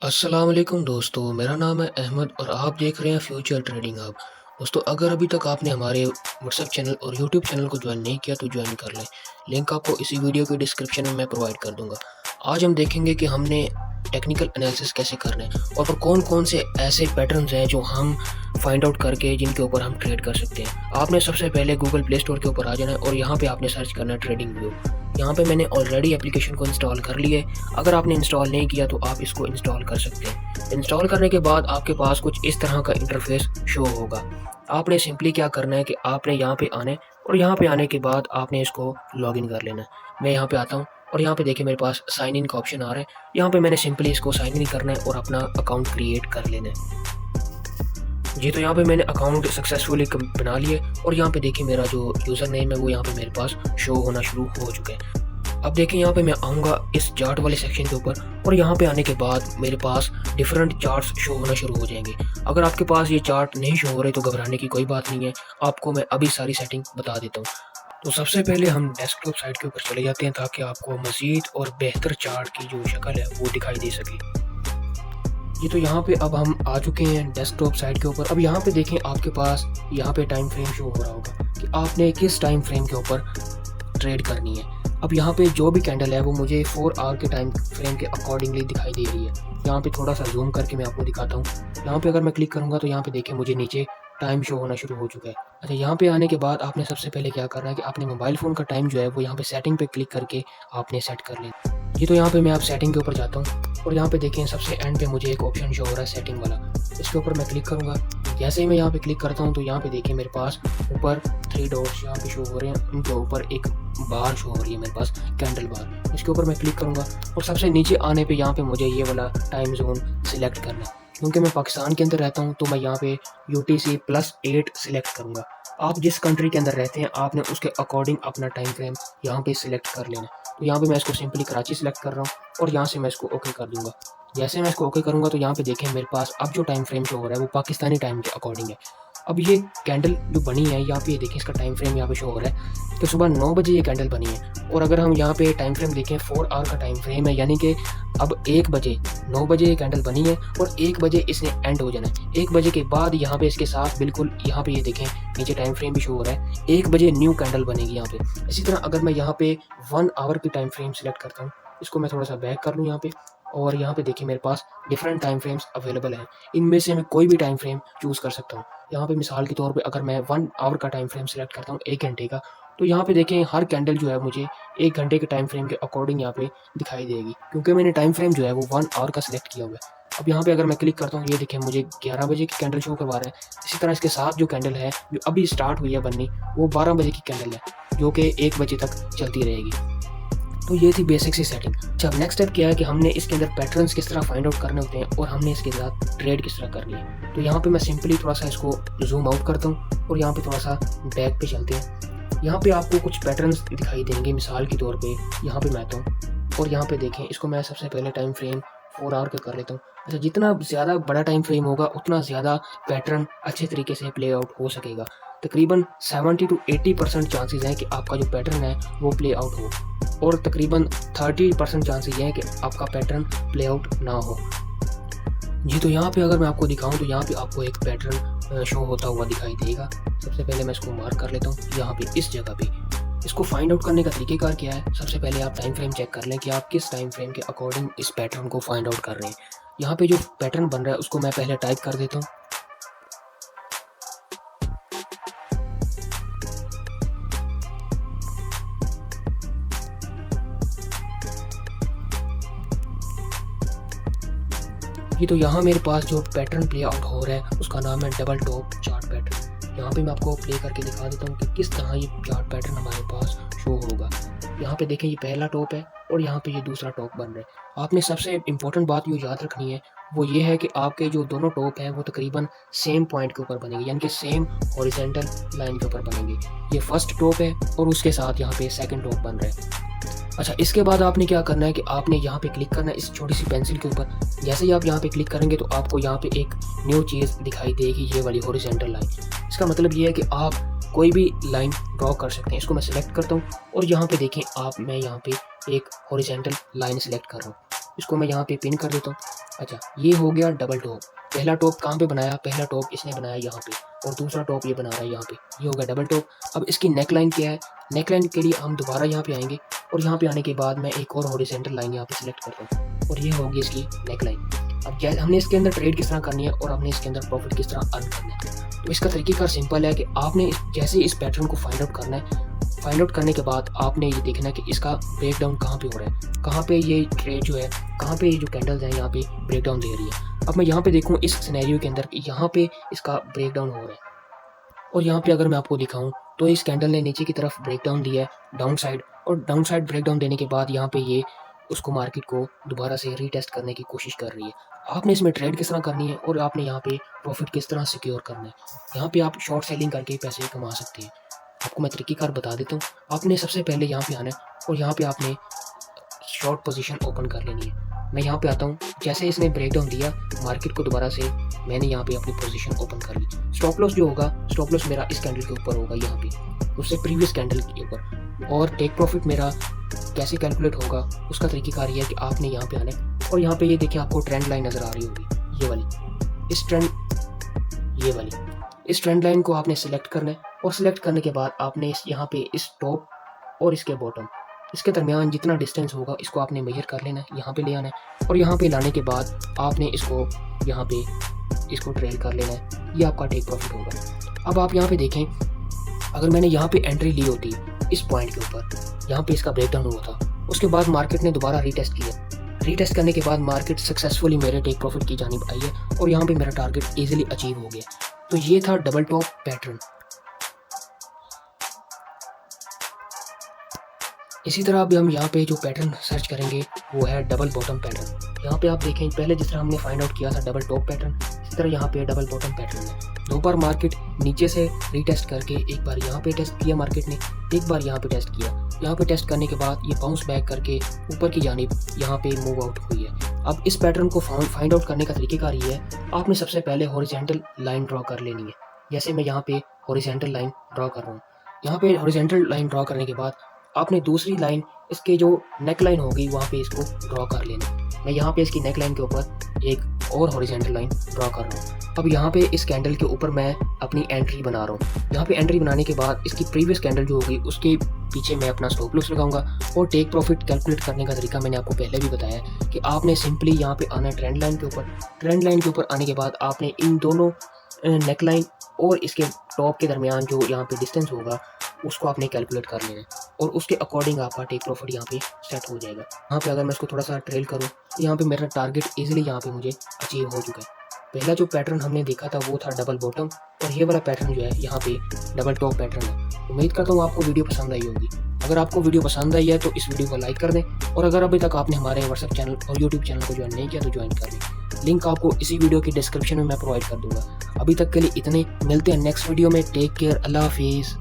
अस्सलाम वालेकुम दोस्तों, मेरा नाम है अहमद और आप देख रहे हैं फ्यूचर ट्रेडिंग हब। दोस्तों, अगर अभी तक आपने हमारे व्हाट्सएप चैनल और यूट्यूब चैनल को ज्वाइन नहीं किया तो ज्वाइन कर लें। लिंक आपको इसी वीडियो के डिस्क्रिप्शन में मैं प्रोवाइड कर दूंगा। आज हम देखेंगे कि हमने टेक्निकल एनालिसिस कैसे करना है और फिर कौन-कौन से ऐसे पैटर्न्स हैं जो हम फाइंड आउट करके जिनके ऊपर हम ट्रेड कर सकते हैं। आपने सबसे पहले गूगल प्ले स्टोर के ऊपर आ जाना है और यहाँ पे आपने सर्च करना है ट्रेडिंग व्यू। यहाँ पे मैंने ऑलरेडी एप्लीकेशन को इंस्टॉल कर लिया है। अगर आपने इंस्टॉल नहीं किया तो आप इसको इंस्टॉल कर सकते हैं। इंस्टॉल करने के बाद आपके पास कुछ इस तरह का इंटरफेस शो होगा। आपने सिंपली क्या करना है कि आपने यहाँ पे आना है और यहाँ पे आने के बाद आपने इसको लॉगिन कर लेना है। मैं यहाँ पे आता हूँ और यहाँ पे देखिए मेरे पास साइन इन का ऑप्शन आ रहा है। यहाँ पे मैंने सिंपली इसको साइन इन करना है और अपना अकाउंट क्रिएट कर लेना है। जी, तो यहाँ पे मैंने अकाउंट सक्सेसफुली बना लिया और यहाँ पे देखिए मेरा जो यूज़र नेम है वो यहाँ पे मेरे पास शो होना शुरू हो चुका है। अब देखिए यहाँ पे मैं आऊँगा इस चार्ट वाले सेक्शन के ऊपर और यहाँ पे आने के बाद मेरे पास डिफरेंट चार्ट्स शो होना शुरू हो जाएंगे। अगर आपके पास ये चार्ट नहीं शो हो रहे तो घबराने की कोई बात नहीं है, आपको मैं अभी सारी सेटिंग बता देता हूँ। तो सबसे पहले हम डेस्कटॉप साइट के ऊपर चले जाते हैं ताकि आपको मज़ीद और बेहतर चार्ट की जो शक्ल है वो दिखाई दे सके। जी, तो यहाँ पे अब हम आ चुके हैं डेस्कटॉप साइट के ऊपर। अब यहाँ पे देखें आपके पास यहाँ पे टाइम फ्रेम शो हो रहा होगा कि आपने किस टाइम फ्रेम के ऊपर ट्रेड करनी है। अब यहाँ पे जो भी कैंडल है वो मुझे 4 आवर के टाइम फ्रेम के अकॉर्डिंगली दिखाई दे रही है। यहाँ पे थोड़ा सा जूम करके मैं आपको दिखाता हूँ। यहाँ पे अगर मैं क्लिक करूँगा तो यहाँ पे देखिए मुझे नीचे टाइम शो होना शुरू हो चुका है। अच्छा, यहाँ पे आने के बाद आपने सबसे पहले क्या करना है कि आपने मोबाइल फ़ोन का टाइम जो है वो यहाँ पे सेटिंग पे क्लिक करके आपने सेट कर लेना। ये तो यहाँ पे मैं आप सेटिंग के ऊपर जाता हूँ और यहाँ पे देखें सबसे एंड पे मुझे एक ऑप्शन शो हो रहा है सेटिंग वाला। इसके ऊपर मैं क्लिक करूँगा। जैसे ही मैं यहाँ पे क्लिक करता हूँ तो यहाँ पे देखिए मेरे पास ऊपर 3 डॉट्स यहाँ पे शो हो रहे हैं, उनके ऊपर एक बार शो हो रही है मेरे पास, कैंडल बार। इसके ऊपर मैं क्लिक करूँगा और सबसे नीचे आने पे यहाँ पे मुझे ये वाला टाइम जोन सिलेक्ट करना है। क्योंकि मैं पाकिस्तान के अंदर रहता हूँ तो मैं यहाँ पे UTC+8 सिलेक्ट करूँगा। आप जिस कंट्री के अंदर रहते हैं आपने उसके अकॉर्डिंग अपना टाइम फ्रेम यहाँ पे सिलेक्ट कर लेना है। तो यहाँ पे मैं इसको सिंपली कराची सिलेक्ट कर रहा हूँ और यहाँ से मैं इसको ओके कर दूँगा। जैसे मैं इसको ओके करूँगा तो यहाँ पे देखें मेरे पास अब जो टाइम फ्रेम शो हो रहा है वो पाकिस्तानी टाइम के अकॉर्डिंग है। अब ये कैंडल जो बनी है यहाँ पे देखें इसका टाइम फ्रेम यहाँ पे शो हो रहा है कि सुबह 9 बजे ये कैंडल बनी है और अगर हम यहाँ पे टाइम फ्रेम देखें 4 आवर का टाइम फ्रेम है, यानी कि अब 1 बजे 9 बजे ये कैंडल बनी है और 1 बजे इसने एंड हो जाना है। 1 बजे के बाद यहाँ पे इसके साथ बिल्कुल यहाँ पे ये देखें नीचे टाइम फ्रेम भी शो हो रहा है, 1 बजे न्यू कैंडल बनेगी यहाँ पे। इसी तरह अगर मैं यहाँ पे 1 आवर की टाइम फ्रेम सेलेक्ट करता हूँ, इसको मैं थोड़ा सा बैक कर लूँ यहाँ पे और यहाँ पे देखिए मेरे पास डिफरेंट टाइम फ्रेम्स अवेलेबल हैं। इनमें से मैं कोई भी टाइम फ्रेम चूज़ कर सकता हूँ। यहाँ पे मिसाल के तौर पे अगर मैं 1 आवर का टाइम फ्रेम सेलेक्ट करता हूँ 1 घंटे का, तो यहाँ पे देखें हर कैंडल जो है मुझे 1 घंटे के टाइम फ्रेम के अकॉर्डिंग यहाँ पे दिखाई देगी, क्योंकि मैंने टाइम फ्रेम जो है वो 1 आवर का सिलेक्ट किया हुआ है। अब यहाँ पे अगर मैं क्लिक करता हूँ ये देखें मुझे 11 बजे की कैंडल शो करवा रहा है। इसी तरह इसके साथ जो कैंडल है जो अभी स्टार्ट हुई है बननी वो 12 बजे की कैंडल है जो कि 1 बजे तक चलती रहेगी। तो ये थी बेसिक सी सेटिंग। अच्छा, अब नेक्स्ट स्टेप क्या है कि हमने इसके अंदर पैटर्न्स किस तरह फाइंड आउट करने होते हैं और हमने इसके साथ ट्रेड किस तरह करनी है। तो यहाँ पे मैं सिंपली थोड़ा सा इसको जूम आउट करता हूँ और यहाँ पे थोड़ा सा बैक पे चलते हैं। यहाँ पे आपको कुछ पैटर्न्स दिखाई देंगे। मिसाल के तौर पे यहाँ पे मैं आता हूँ और यहाँ पे देखें इसको मैं सबसे पहले टाइम फ्रेम 4 आवर का कर लेता हूँ। अच्छा, जितना ज़्यादा बड़ा टाइम फ्रेम होगा उतना ज़्यादा पैटर्न अच्छे तरीके से प्ले आउट हो सकेगा। तकरीबन 70 to 80% चांसेस हैं कि आपका जो पैटर्न है वो प्ले आउट हो और तकरीबन 30% चांसेस ये हैं कि आपका पैटर्न प्ले आउट ना हो। जी, तो यहाँ पे अगर मैं आपको दिखाऊं तो यहाँ पे आपको एक पैटर्न शो होता हुआ दिखाई देगा। सबसे पहले मैं इसको मार्क कर लेता हूँ यहाँ पे इस जगह पे। इसको फाइंड आउट करने का तरीकेकार क्या है, सबसे पहले आप टाइम फ्रेम चेक कर लें कि आप किस टाइम फ्रेम के अकॉर्डिंग इस पैटर्न को फाइंड आउट कर रहे हैं। यहाँ पे जो पैटर्न बन रहा है उसको मैं पहले टाइप कर देता हूँ। ये तो यहाँ मेरे पास जो पैटर्न प्ले आउट हो रहा है उसका नाम है डबल टॉप चार्ट पैटर्न। यहाँ पे मैं आपको प्ले करके दिखा देता हूँ कि किस तरह ये चार्ट पैटर्न हमारे पास शो होगा। यहाँ पे देखें ये पहला टॉप है और यहाँ पे ये दूसरा टॉप बन रहा है। आपने सबसे इम्पोर्टेंट बात ये याद रखनी है वो ये है कि आपके जो दोनों टॉप हैं वो तकरीबन सेम पॉइंट के ऊपर बनेंगे, यानी कि सेम हॉरिजॉन्टल लाइन के ऊपर बनेंगे। ये फर्स्ट टॉप है और उसके साथ यहाँ पे सेकंड टॉप बन रहा है। अच्छा, इसके बाद आपने क्या करना है कि आपने यहाँ पे क्लिक करना है इस छोटी सी पेंसिल के ऊपर। जैसे ही आप यहाँ पे क्लिक करेंगे तो आपको यहाँ पे एक न्यू चीज़ दिखाई देगी, ये वाली हॉरिजॉन्टल लाइन। इसका मतलब ये है कि आप कोई भी लाइन ड्रॉ कर सकते हैं। इसको मैं सिलेक्ट करता हूँ और यहाँ पे देखें मैं यहाँ पे एक हॉरिजॉन्टल लाइन सिलेक्ट कर रहा हूँ। इसको मैं यहाँ पे पिन कर देता हूँ अच्छा, ये हो गया डबल टॉप। पहला टॉप कहाँ पे बनाया? पहला टॉप इसने बनाया यहाँ पे, और दूसरा टॉप ये बना रहा है यहाँ पे। ये हो गया डबल टॉप। अब इसकी नेक लाइन क्या है? नेक लाइन के लिए हम दोबारा यहाँ पे आएंगे, और यहाँ पे आने के बाद मैं एक और हॉरिजॉन्टल लाइन यहाँ पे सिलेक्ट करता हूँ, और ये होगी इसकी नेक लाइन। अब हमने इसके अंदर ट्रेड किस तरह करनी है और हमने इसके अंदर प्रॉफिट किस तरह अर्न करना है, तो इसका तरीकेकार सिंपल है कि आपने जैसे इस पैटर्न को फाइंड आउट करना है। फाइंड आउट करने के बाद आपने ये देखना है कि इसका ब्रेक डाउन कहाँ पे हो रहा है, कहाँ पे ये ट्रेड जो है, कहाँ पे ये जो कैंडल्स हैं यहाँ पे ब्रेक डाउन दे रही है। अब मैं यहाँ पे देखूँ इस सिनेरियो के अंदर कि यहाँ पे इसका ब्रेक डाउन हो रहा है, और यहाँ पे अगर मैं आपको दिखाऊं तो इस कैंडल ने नीचे की तरफ ब्रेक डाउन दिया है डाउन साइड, और डाउन साइड ब्रेक डाउन देने के बाद यहाँ पे ये उसको मार्केट को दोबारा से रीटेस्ट करने की कोशिश कर रही है। आपने इसमें ट्रेड किस तरह करनी है और आपने यहाँ पे प्रॉफिट किस तरह सिक्योर करना है। यहाँ पे आप शॉर्ट सेलिंग करके पैसे कमा सकते हैं। आपको मैं तरीक़ेकार बता देता हूँ। आपने सबसे पहले यहाँ पे आना है और यहाँ पे आपने शॉर्ट पोजीशन ओपन कर लेनी है। मैं यहाँ पे आता हूँ, जैसे इसने ब्रेक डाउन दिया मार्केट को दोबारा से मैंने यहाँ पे अपनी पोजीशन ओपन कर ली। स्टॉप लॉस जो होगा, स्टॉप लॉस मेरा इस कैंडल के ऊपर होगा यहाँ पे, उससे प्रीवियस कैंडल के ऊपर। और टेक प्रॉफिट मेरा कैसे कैलकुलेट होगा उसका तरीक़ेकार ये है कि आपने यहाँ पे आना है, और यहाँ पे ये देखिए आपको ट्रेंड लाइन नज़र आ रही होगी, ये वाली, इस ट्रेंड लाइन को आपने सिलेक्ट करना है, और सिलेक्ट करने के बाद आपने यहाँ पे इस टॉप और इसके बॉटम, इसके दरमियान जितना डिस्टेंस होगा इसको आपने मेजर कर लेना है, यहाँ पे ले आना है, और यहाँ पे लाने के बाद आपने इसको यहाँ पे इसको ट्रेड कर लेना है। ये आपका टेक प्रॉफिट होगा। अब आप यहाँ पे देखें, अगर मैंने यहाँ पे एंट्री ली होती इस पॉइंट के ऊपर, यहाँ पे इसका ब्रेकडाउन हुआ था, उसके बाद मार्केट ने दोबारा रीटेस्ट किया। रीटेस्ट करने के बाद मार्केट सक्सेसफुली मेरे टेक प्रॉफिट की जानिब आई है, और यहाँ पे मेरा टारगेट ईजिली अचीव हो गया। तो ये था डबल टॉप पैटर्न। इसी तरह अभी हम यहाँ पे जो पैटर्न सर्च करेंगे वो है डबल बॉटम पैटर्न। यहाँ पे आप देखें, पहले जिस तरह हमने फाइंड आउट किया था डबल टॉप पैटर्न, इसी तरह यहाँ पे डबल बॉटम पैटर्न है। दो बार मार्केट नीचे से रीटेस्ट करके, एक बार यहाँ पे टेस्ट किया मार्केट ने, एक बार यहाँ पे टेस्ट किया। यहाँ पे टेस्ट करने के बाद ये बाउंस बैक करके ऊपर की जानिब यहाँ पे मूव आउट हुई है। अब इस पैटर्न को फाइंड आउट करने का तरीकेकार ये है, आपने सबसे पहले हॉरिजॉन्टल लाइन ड्रॉ कर लेनी है। जैसे मैं यहाँ पे हॉरिजॉन्टल लाइन ड्रॉ कर रहा हूँ। यहाँ पे हॉरिजॉन्टल लाइन ड्रॉ करने के बाद आपने दूसरी लाइन, इसके जो नेक लाइन होगी वहाँ पे इसको ड्रॉ कर लेना। मैं यहाँ पे इसकी नेक लाइन के ऊपर एक और हॉरिजॉन्टल लाइन ड्रॉ कर रहा हूँ। अब यहाँ पे इस कैंडल के ऊपर मैं अपनी एंट्री बना रहा हूँ। यहाँ पे एंट्री बनाने के बाद इसकी प्रीवियस कैंडल जो होगी उसके पीछे मैं अपना स्टॉप लॉस लगाऊंगा। और टेक प्रॉफिट कैलकुलेट करने का तरीका मैंने आपको पहले भी बताया है कि आपने सिंपली यहाँ पे आना है ट्रेंड लाइन के ऊपर। ट्रेंड लाइन के ऊपर आने के बाद आपने इन दोनों नेक लाइन और इसके टॉप के दरमियान जो यहाँ पे डिस्टेंस होगा उसको आपने कैलकुलेट कर लेना है, और उसके अकॉर्डिंग आपका टेक प्रॉफिट यहाँ पे सेट हो जाएगा। यहाँ पे अगर मैं इसको थोड़ा सा ट्रेल करूँ तो यहाँ पे मेरा टारगेट इजीली यहाँ पे मुझे अचीव हो चुका है। पहला जो पैटर्न हमने देखा था वो था डबल बॉटम, और ये वाला पैटर्न जो है यहाँ पे डबल टॉप पैटर्न है। उम्मीद करता हूँ आपको वीडियो पसंद आई होगी। अगर आपको वीडियो पसंद आई है तो इस वीडियो को लाइक कर दें, और अगर अभी तक आपने हमारे व्हाट्सएप चैनल और यूट्यूब चैनल को ज्वाइन नहीं किया तो ज्वाइन कर लें। लिंक आपको इसी वीडियो की डिस्क्रिप्शन में मैं प्रोवाइड कर दूंगा। अभी तक के लिए इतने, मिलते हैं नेक्स्ट वीडियो में। टेक केयर, अल्लाह हाफिज़।